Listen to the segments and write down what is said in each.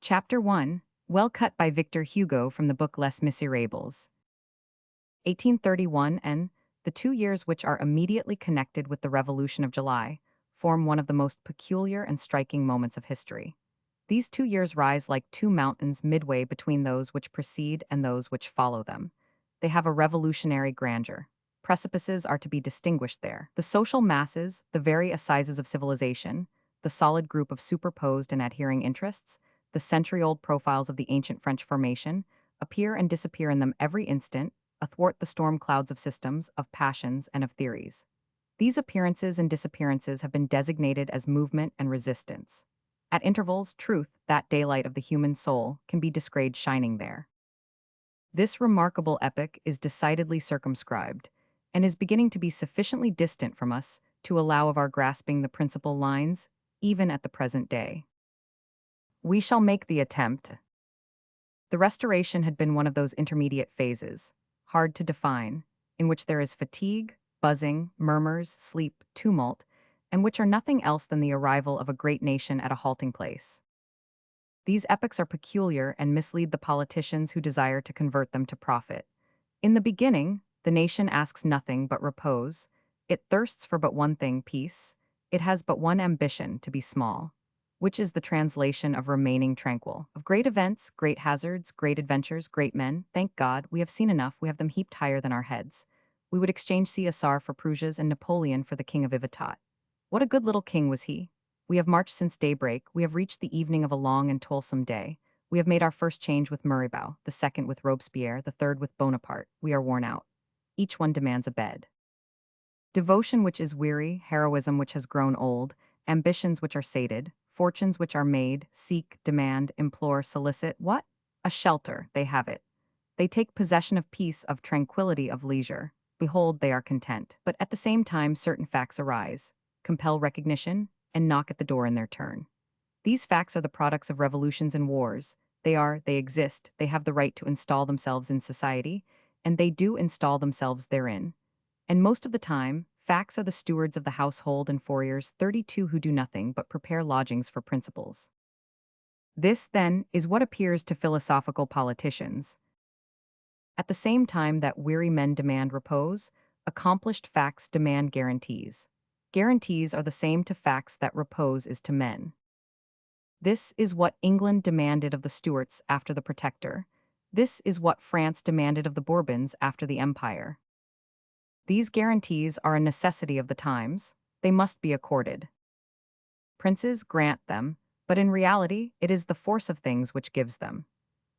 Chapter 1, well cut by Victor Hugo from the book Les Misérables. 1831 and the 2 years which are immediately connected with the Revolution of July form one of the most peculiar and striking moments of history. These 2 years rise like two mountains midway between those which precede and those which follow them. They have a revolutionary grandeur. Precipices are to be distinguished there. The social masses, the very assizes of civilization, the solid group of superposed and adhering interests, the century-old profiles of the ancient French formation, appear and disappear in them every instant, athwart the storm clouds of systems, of passions, and of theories. These appearances and disappearances have been designated as movement and resistance. At intervals, truth, that daylight of the human soul, can be descried shining there. This remarkable epoch is decidedly circumscribed, and is beginning to be sufficiently distant from us to allow of our grasping the principal lines, even at the present day. We shall make the attempt. The Restoration had been one of those intermediate phases, hard to define, in which there is fatigue, buzzing, murmurs, sleep, tumult, and which are nothing else than the arrival of a great nation at a halting place. These epochs are peculiar and mislead the politicians who desire to convert them to profit. In the beginning, the nation asks nothing but repose. It thirsts for but one thing, peace. It has but one ambition, to be small, which is the translation of remaining tranquil. Of great events, great hazards, great adventures, great men, thank God, we have seen enough, we have them heaped higher than our heads. We would exchange Caesar for Prusias and Napoleon for the king of Ivitat. What a good little king was he! We have marched since daybreak, we have reached the evening of a long and toilsome day. We have made our first change with Murraybow, the second with Robespierre, the third with Bonaparte. We are worn out. Each one demands a bed. Devotion which is weary, heroism which has grown old, ambitions which are sated, fortunes which are made, seek, demand, implore, solicit, what? A shelter, they have it. They take possession of peace, of tranquility, of leisure. Behold, they are content. But at the same time certain facts arise, compel recognition, and knock at the door in their turn. These facts are the products of revolutions and wars. They exist, they have the right to install themselves in society, and they do install themselves therein. And most of the time, facts are the stewards of the household and fouriers 32 who do nothing but prepare lodgings for principles. This, then, is what appears to philosophical politicians. At the same time that weary men demand repose, accomplished facts demand guarantees. Guarantees are the same to facts that repose is to men. This is what England demanded of the Stuarts after the Protector. This is what France demanded of the Bourbons after the Empire. These guarantees are a necessity of the times. They must be accorded. Princes grant them, but in reality it is the force of things which gives them.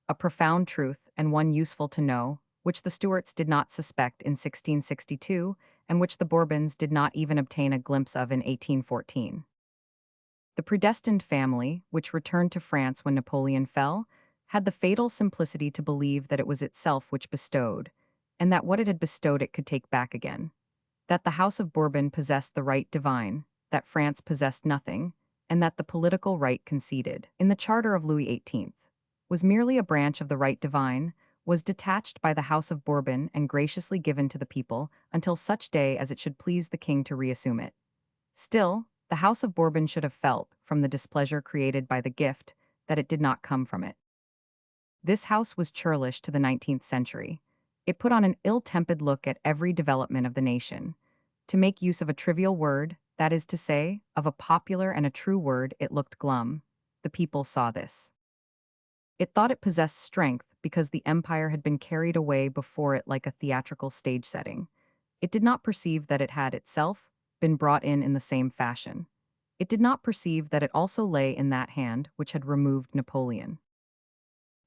A profound truth, and one useful to know, which the Stuarts did not suspect in 1662, and which the Bourbons did not even obtain a glimpse of in 1814. The predestined family, which returned to France when Napoleon fell, had the fatal simplicity to believe that it was itself which bestowed, and that what it had bestowed it could take back again. That the House of Bourbon possessed the right divine, that France possessed nothing, and that the political right conceded, in the charter of Louis XVIII, was merely a branch of the right divine, was detached by the House of Bourbon and graciously given to the people until such day as it should please the king to reassume it. Still, the House of Bourbon should have felt, from the displeasure created by the gift, that it did not come from it. This house was churlish to the 19th century. It put on an ill-tempered look at every development of the nation. To make use of a trivial word, that is to say, of a popular and a true word, it looked glum. The people saw this. It thought it possessed strength because the empire had been carried away before it like a theatrical stage setting. It did not perceive that it had itself been brought in the same fashion. It did not perceive that it also lay in that hand which had removed Napoleon.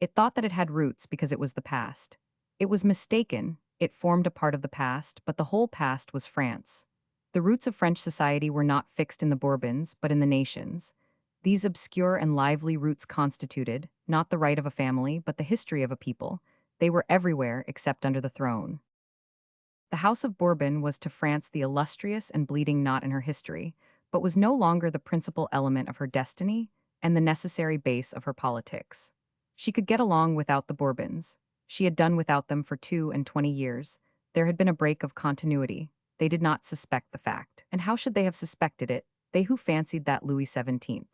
It thought that it had roots because it was the past. It was mistaken, it formed a part of the past, but the whole past was France. The roots of French society were not fixed in the Bourbons, but in the nations. These obscure and lively roots constituted, not the right of a family, but the history of a people. They were everywhere except under the throne. The House of Bourbon was to France the illustrious and bleeding knot in her history, but was no longer the principal element of her destiny and the necessary base of her politics. She could get along without the Bourbons. She had done without them for 22 years. There had been a break of continuity. They did not suspect the fact. And how should they have suspected it, they who fancied that Louis XVII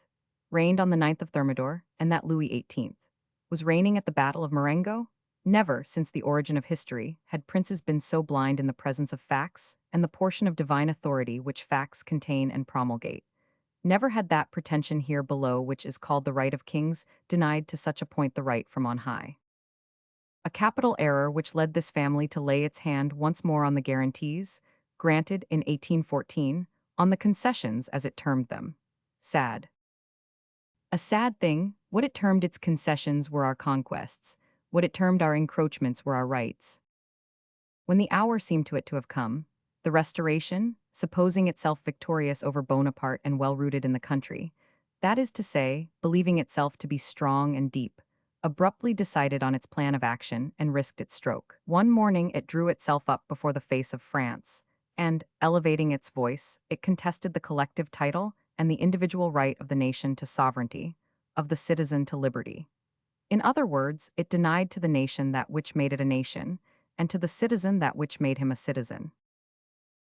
reigned on the 9th of Thermidor, and that Louis XVIII was reigning at the Battle of Marengo? Never, since the origin of history, had princes been so blind in the presence of facts and the portion of divine authority which facts contain and promulgate. Never had that pretension here below which is called the right of kings denied to such a point the right from on high. A capital error which led this family to lay its hand once more on the guarantees, granted in 1814, on the concessions as it termed them. Sad. A sad thing, what it termed its concessions were our conquests, what it termed our encroachments were our rights. When the hour seemed to it to have come, the Restoration, supposing itself victorious over Bonaparte and well-rooted in the country, that is to say, believing itself to be strong and deep, abruptly decided on its plan of action and risked its stroke. One morning it drew itself up before the face of France, and, elevating its voice, it contested the collective title and the individual right of the nation to sovereignty, of the citizen to liberty. In other words, it denied to the nation that which made it a nation, and to the citizen that which made him a citizen.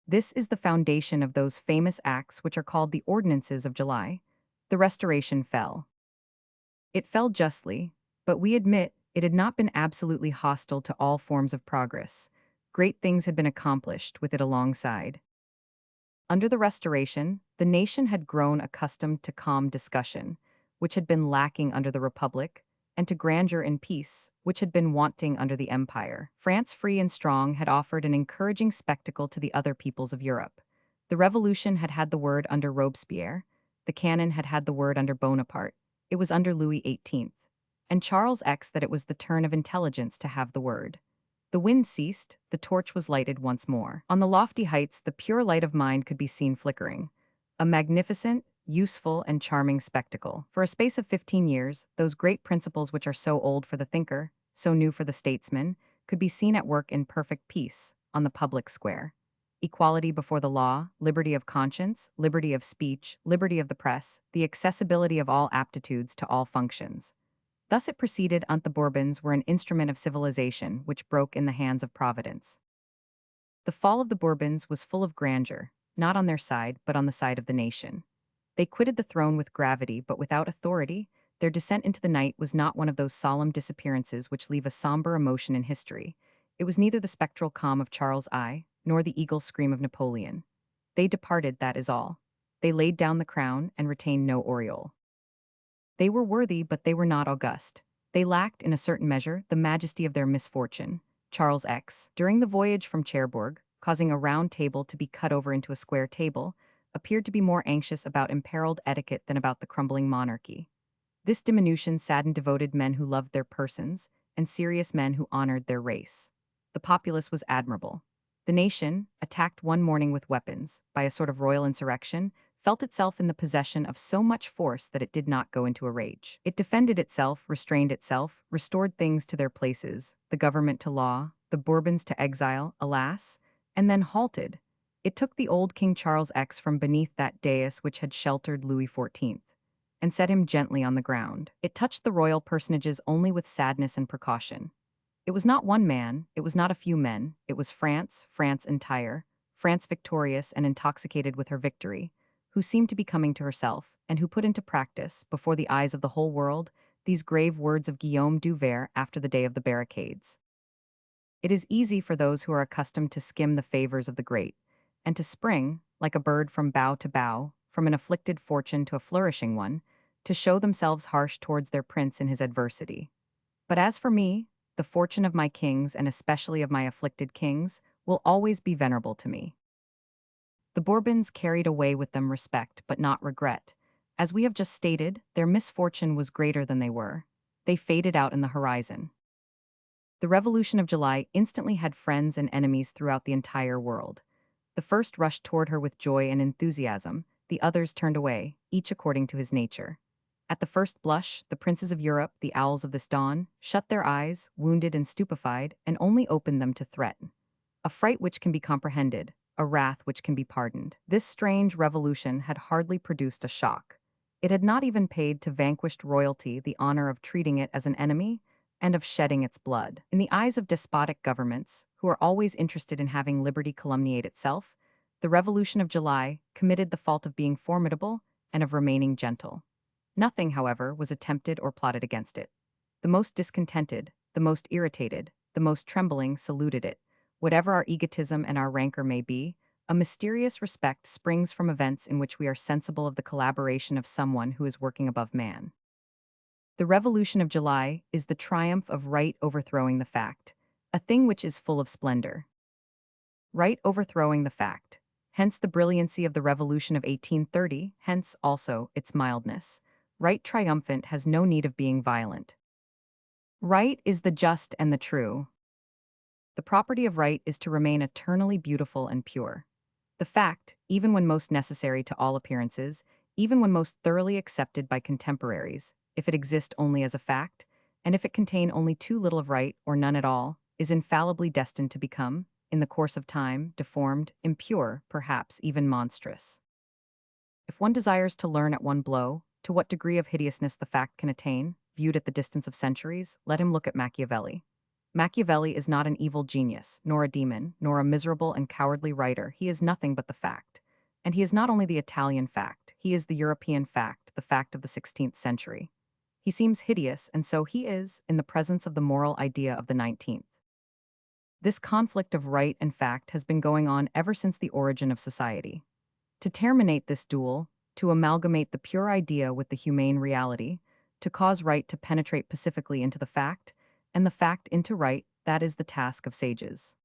This is the foundation of those famous acts which are called the Ordinances of July. The Restoration fell. It fell justly, but we admit it had not been absolutely hostile to all forms of progress. Great things had been accomplished with it alongside. Under the Restoration, the nation had grown accustomed to calm discussion, which had been lacking under the Republic, and to grandeur and peace, which had been wanting under the Empire. France, free and strong, had offered an encouraging spectacle to the other peoples of Europe. The Revolution had had the word under Robespierre, the cannon had had the word under Bonaparte, it was under Louis XVIII, and Charles X that it was the turn of intelligence to have the word. The wind ceased, the torch was lighted once more. On the lofty heights, the pure light of mind could be seen flickering. A magnificent, useful, and charming spectacle. For a space of 15 years, those great principles which are so old for the thinker, so new for the statesman, could be seen at work in perfect peace, on the public square. Equality before the law, liberty of conscience, liberty of speech, liberty of the press, the accessibility of all aptitudes to all functions. Thus it proceeded until the Bourbons were an instrument of civilization which broke in the hands of Providence. The fall of the Bourbons was full of grandeur, not on their side, but on the side of the nation. They quitted the throne with gravity, but without authority. Their descent into the night was not one of those solemn disappearances which leave a somber emotion in history. It was neither the spectral calm of Charles I, nor the eagle scream of Napoleon. They departed, that is all. They laid down the crown and retained no aureole. They were worthy, but they were not august. They lacked, in a certain measure, the majesty of their misfortune. Charles X, during the voyage from Cherbourg, causing a round table to be cut over into a square table, appeared to be more anxious about imperiled etiquette than about the crumbling monarchy. This diminution saddened devoted men who loved their persons, and serious men who honored their race. The populace was admirable. The nation, attacked one morning with weapons, by a sort of royal insurrection, felt itself in the possession of so much force that it did not go into a rage. It defended itself, restrained itself, restored things to their places, the government to law, the Bourbons to exile, alas, and then halted. It took the old King Charles X from beneath that dais which had sheltered Louis XIV, and set him gently on the ground. It touched the royal personages only with sadness and precaution. It was not one man, it was not a few men, it was France, France entire, France victorious and intoxicated with her victory, who seemed to be coming to herself, and who put into practice, before the eyes of the whole world, these grave words of Guillaume du Ver after the day of the barricades. It is easy for those who are accustomed to skim the favors of the great, and to spring, like a bird from bough to bough, from an afflicted fortune to a flourishing one, to show themselves harsh towards their prince in his adversity. But as for me, the fortune of my kings, and especially of my afflicted kings, will always be venerable to me. The Bourbons carried away with them respect but not regret. As we have just stated, their misfortune was greater than they were. They faded out in the horizon. The Revolution of July instantly had friends and enemies throughout the entire world. The first rushed toward her with joy and enthusiasm, the others turned away, each according to his nature. At the first blush, the princes of Europe, the owls of this dawn, shut their eyes, wounded and stupefied, and only opened them to threaten. A fright which can be comprehended, a wrath which can be pardoned. This strange revolution had hardly produced a shock. It had not even paid to vanquished royalty the honor of treating it as an enemy and of shedding its blood. In the eyes of despotic governments, who are always interested in having liberty calumniate itself, the Revolution of July committed the fault of being formidable and of remaining gentle. Nothing, however, was attempted or plotted against it. The most discontented, the most irritated, the most trembling saluted it. Whatever our egotism and our rancor may be, a mysterious respect springs from events in which we are sensible of the collaboration of someone who is working above man. The Revolution of July is the triumph of right overthrowing the fact, a thing which is full of splendor. Right overthrowing the fact. Hence the brilliancy of the Revolution of 1830, hence also its mildness. Right triumphant has no need of being violent. Right is the just and the true. The property of right is to remain eternally beautiful and pure. The fact, even when most necessary to all appearances, even when most thoroughly accepted by contemporaries, if it exist only as a fact, and if it contain only too little of right or none at all, is infallibly destined to become, in the course of time, deformed, impure, perhaps even monstrous. If one desires to learn at one blow, to what degree of hideousness the fact can attain, viewed at the distance of centuries, let him look at Machiavelli. Machiavelli is not an evil genius, nor a demon, nor a miserable and cowardly writer. He is nothing but the fact. And he is not only the Italian fact, he is the European fact, the fact of the 16th century. He seems hideous, and so he is, in the presence of the moral idea of the 19th. This conflict of right and fact has been going on ever since the origin of society. To terminate this duel, to amalgamate the pure idea with the humane reality, to cause right to penetrate pacifically into the fact, and the fact into right, that is the task of sages.